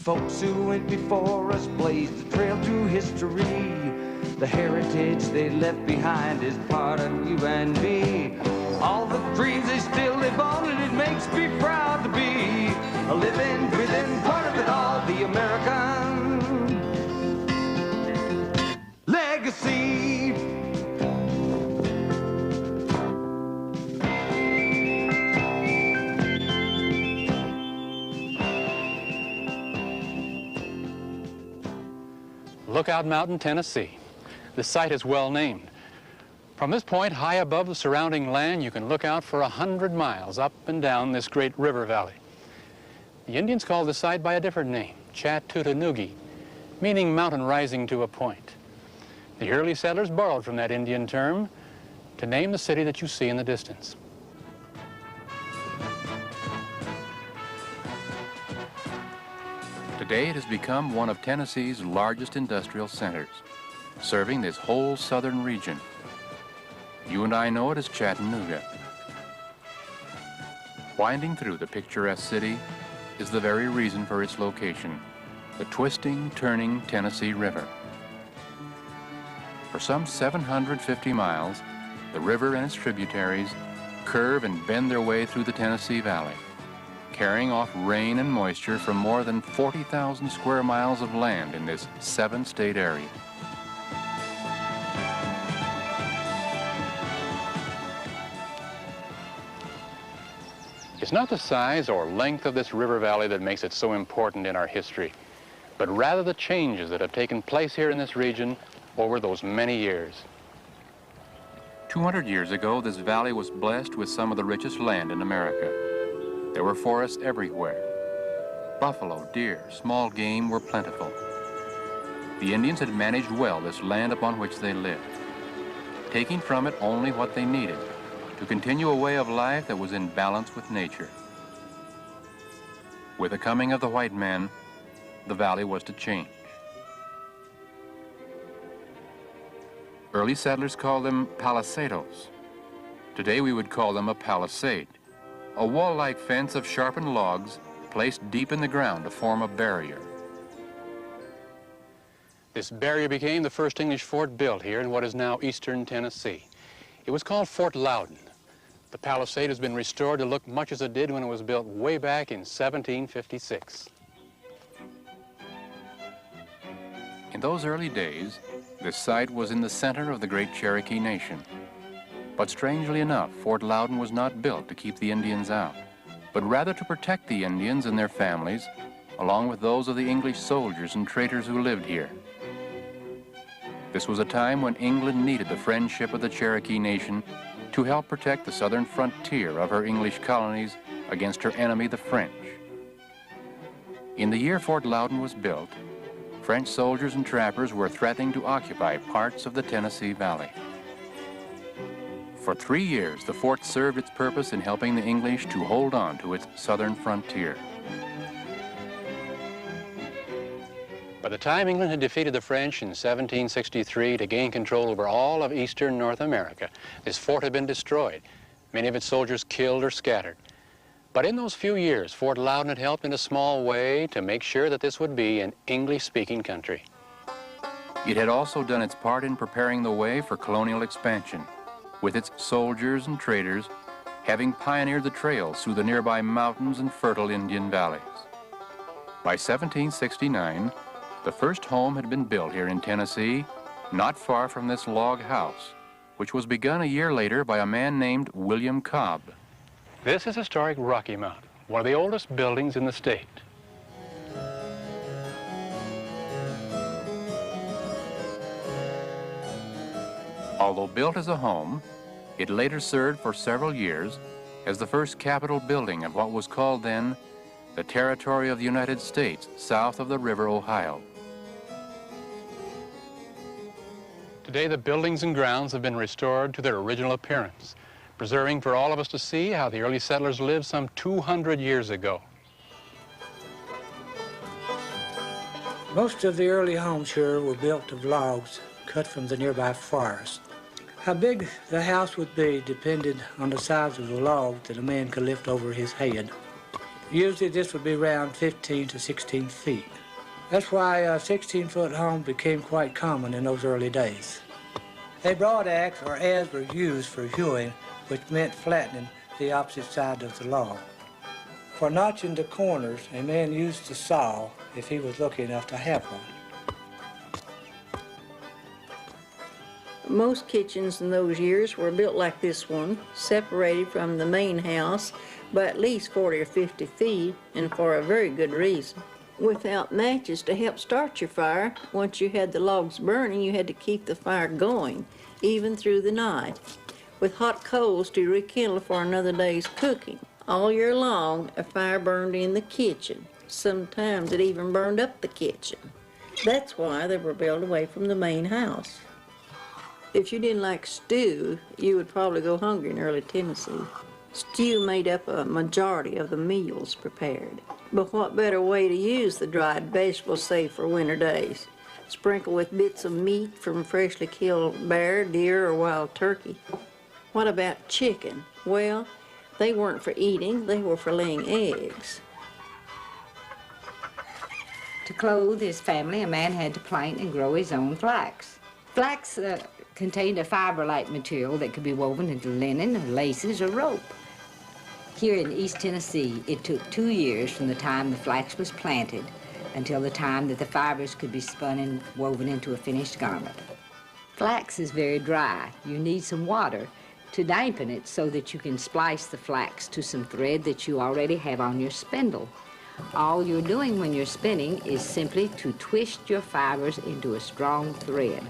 Folks who went before us blazed the trail through history. The heritage they left behind is part of you and me. All the dreams they still live on, and it makes me proud to be a living, breathing part of it all, the American legacy. Lookout Mountain, Tennessee. The site is well named. From this point, high above the surrounding land, you can look out for 100 miles up and down this great river valley. The Indians called the site by a different name, Chattanooga, meaning mountain rising to a point. The early settlers borrowed from that Indian term to name the city that you see in the distance. Today it has become one of Tennessee's largest industrial centers, serving this whole southern region. You and I know it as Chattanooga. Winding through the picturesque city is the very reason for its location, the twisting, turning Tennessee River. For some 750 miles, the river and its tributaries curve and bend their way through the Tennessee Valley, carrying off rain and moisture from more than 40,000 square miles of land in this 7-state area. It's not the size or length of this river valley that makes it so important in our history, but rather the changes that have taken place here in this region over those many years. 200 years ago, this valley was blessed with some of the richest land in America. There were forests everywhere. Buffalo, deer, small game were plentiful. The Indians had managed well this land upon which they lived, taking from it only what they needed to continue a way of life that was in balance with nature. With the coming of the white man, the valley was to change. Early settlers called them palisados. Today we would call them a palisade, a wall-like fence of sharpened logs placed deep in the ground to form a barrier. This barrier became the first English fort built here in what is now eastern Tennessee. It was called Fort Loudon. The palisade has been restored to look much as it did when it was built way back in 1756. In those early days, this site was in the center of the great Cherokee Nation. But strangely enough, Fort Loudon was not built to keep the Indians out, but rather to protect the Indians and their families, along with those of the English soldiers and traders who lived here. This was a time when England needed the friendship of the Cherokee Nation to help protect the southern frontier of her English colonies against her enemy, the French. In the year Fort Loudon was built, French soldiers and trappers were threatening to occupy parts of the Tennessee Valley. For 3 years, the fort served its purpose in helping the English to hold on to its southern frontier. By the time England had defeated the French in 1763 to gain control over all of eastern North America, this fort had been destroyed, many of its soldiers killed or scattered. But in those few years, Fort Loudon had helped in a small way to make sure that this would be an English-speaking country. It had also done its part in preparing the way for colonial expansion, with its soldiers and traders having pioneered the trails through the nearby mountains and fertile Indian valleys. By 1769, the first home had been built here in Tennessee, not far from this log house, which was begun a year later by a man named William Cobb. This is historic Rocky Mount, one of the oldest buildings in the state. Although built as a home, it later served for several years as the first Capitol building of what was called then the territory of the United States south of the River Ohio. Today, the buildings and grounds have been restored to their original appearance, preserving for all of us to see how the early settlers lived some 200 years ago. Most of the early homes here were built of logs cut from the nearby forest. How big the house would be depended on the size of the log that a man could lift over his head. Usually this would be around 15 to 16 feet. That's why a 16-foot home became quite common in those early days. A broadaxe or adze were used for hewing, which meant flattening the opposite side of the log. For notching the corners, a man used the saw if he was lucky enough to have one. Most kitchens in those years were built like this one, separated from the main house by at least 40 or 50 feet, and for a very good reason. Without matches to help start your fire, once you had the logs burning, you had to keep the fire going, even through the night, with hot coals to rekindle for another day's cooking. All year long, a fire burned in the kitchen. Sometimes it even burned up the kitchen. That's why they were built away from the main house. If you didn't like stew, you would probably go hungry in early Tennessee. Stew made up a majority of the meals prepared. But what better way to use the dried vegetables, say, for winter days? Sprinkle with bits of meat from freshly killed bear, deer, or wild turkey. What about chicken? Well, they weren't for eating, they were for laying eggs. To clothe his family, a man had to plant and grow his own flax. Flax contained a fiber-like material that could be woven into linen, or laces, or rope. Here in East Tennessee, it took 2 years from the time the flax was planted until the time that the fibers could be spun and woven into a finished garment. Flax is very dry. You need some water to dampen it so that you can splice the flax to some thread that you already have on your spindle. All you're doing when you're spinning is simply to twist your fibers into a strong thread.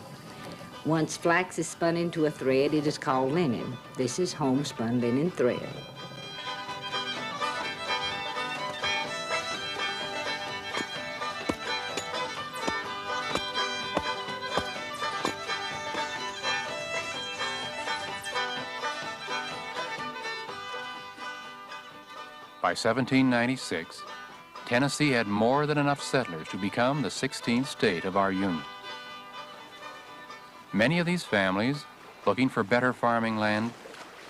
Once flax is spun into a thread, it is called linen. This is homespun linen thread. By 1796, Tennessee had more than enough settlers to become the 16th state of our Union. Many of these families, looking for better farming land,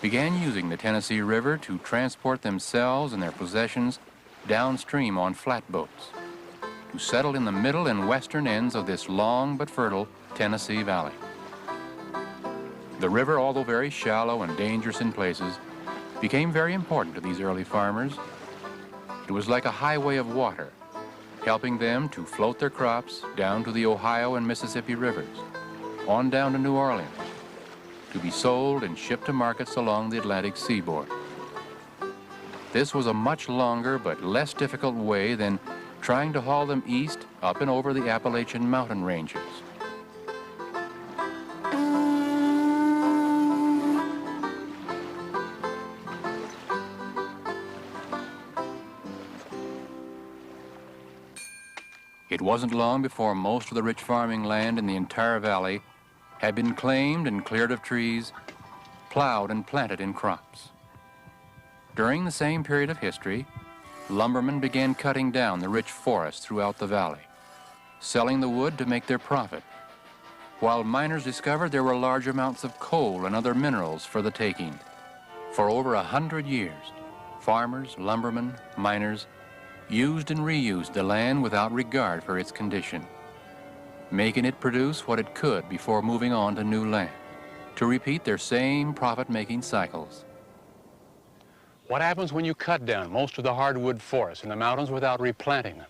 began using the Tennessee River to transport themselves and their possessions downstream on flatboats to settle in the middle and western ends of this long but fertile Tennessee Valley. The river, although very shallow and dangerous in places, became very important to these early farmers. It was like a highway of water, helping them to float their crops down to the Ohio and Mississippi rivers, on down to New Orleans, to be sold and shipped to markets along the Atlantic seaboard. This was a much longer but less difficult way than trying to haul them east up and over the Appalachian mountain ranges. It wasn't long before most of the rich farming land in the entire valley had been claimed and cleared of trees, plowed and planted in crops. During the same period of history, lumbermen began cutting down the rich forests throughout the valley, selling the wood to make their profit, while miners discovered there were large amounts of coal and other minerals for the taking. For over 100 years, farmers, lumbermen, miners used and reused the land without regard for its condition, making it produce what it could before moving on to new land, to repeat their same profit-making cycles. What happens when you cut down most of the hardwood forests in the mountains without replanting them?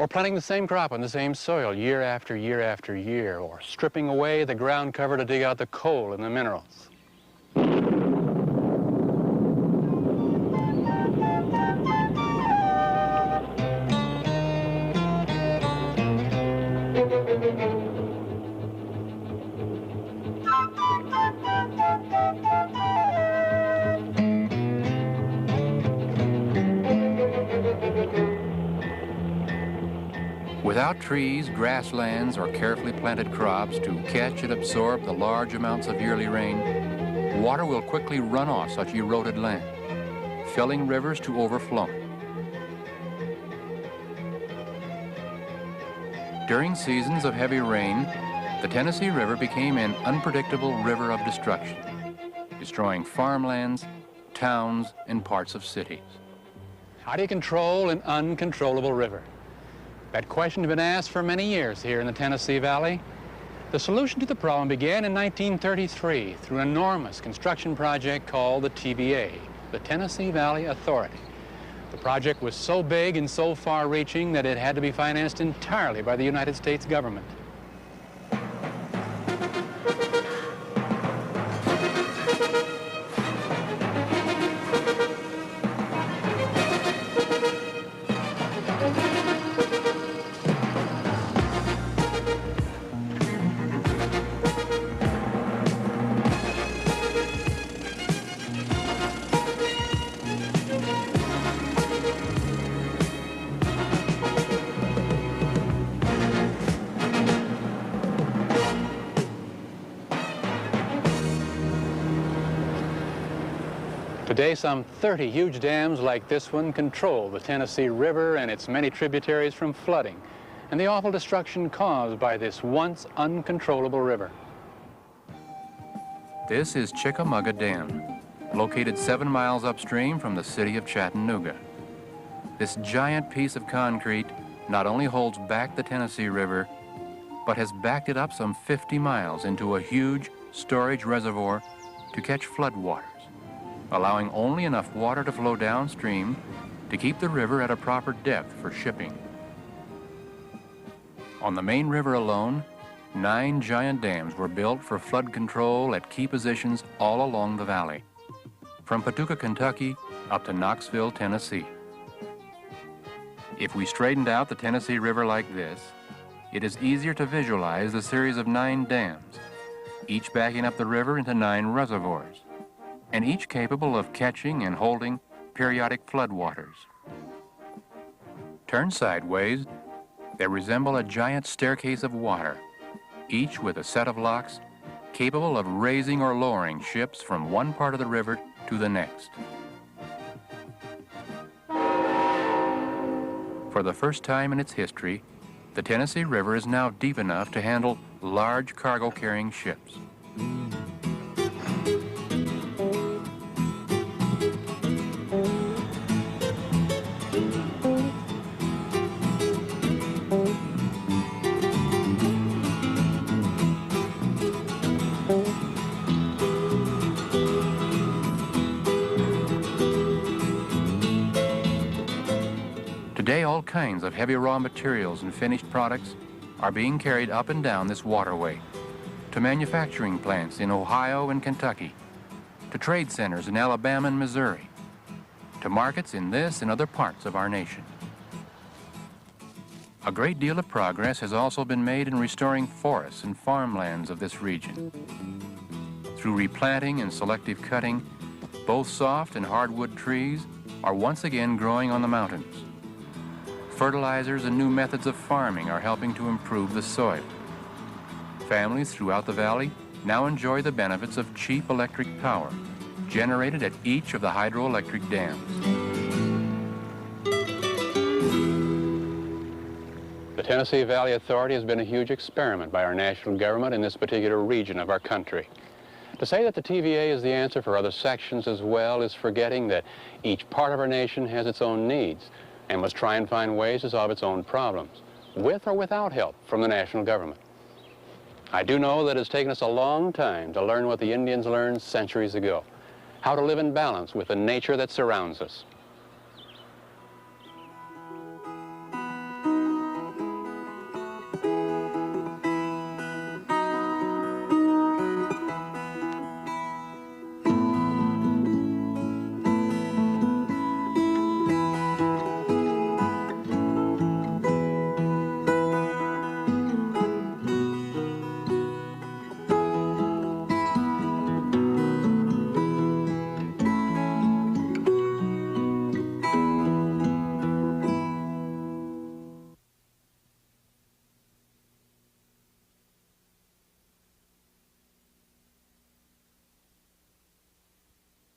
Or planting the same crop on the same soil year after year after year, or stripping away the ground cover to dig out the coal and the minerals? Without trees, grasslands, or carefully planted crops to catch and absorb the large amounts of yearly rain, water will quickly run off such eroded land, filling rivers to overflowing. During seasons of heavy rain, the Tennessee River became an unpredictable river of destruction, destroying farmlands, towns, and parts of cities. How do you control an uncontrollable river? That question has been asked for many years here in the Tennessee Valley. The solution to the problem began in 1933 through an enormous construction project called the TVA, the Tennessee Valley Authority. The project was so big and so far-reaching that it had to be financed entirely by the United States government. Today, some 30 huge dams like this one control the Tennessee River and its many tributaries from flooding and the awful destruction caused by this once uncontrollable river. This is Chickamauga Dam, located 7 miles upstream from the city of Chattanooga. This giant piece of concrete not only holds back the Tennessee River, but has backed it up some 50 miles into a huge storage reservoir to catch floodwaters, allowing only enough water to flow downstream to keep the river at a proper depth for shipping. On the main river alone, 9 giant dams were built for flood control at key positions all along the valley, from Paducah, Kentucky, up to Knoxville, Tennessee. If we straightened out the Tennessee River like this, it is easier to visualize the series of 9 dams, each backing up the river into 9 reservoirs, and each capable of catching and holding periodic floodwaters. Turned sideways, they resemble a giant staircase of water, each with a set of locks capable of raising or lowering ships from one part of the river to the next. For the first time in its history, the Tennessee River is now deep enough to handle large cargo-carrying ships. Today, all kinds of heavy raw materials and finished products are being carried up and down this waterway to manufacturing plants in Ohio and Kentucky, to trade centers in Alabama and Missouri, to markets in this and other parts of our nation. A great deal of progress has also been made in restoring forests and farmlands of this region. Through replanting and selective cutting, both soft and hardwood trees are once again growing on the mountains. Fertilizers and new methods of farming are helping to improve the soil. Families throughout the valley now enjoy the benefits of cheap electric power generated at each of the hydroelectric dams. The Tennessee Valley Authority has been a huge experiment by our national government in this particular region of our country. To say that the TVA is the answer for other sections as well is forgetting that each part of our nation has its own needs and must try and find ways to solve its own problems, with or without help from the national government. I do know that it's taken us a long time to learn what the Indians learned centuries ago, how to live in balance with the nature that surrounds us.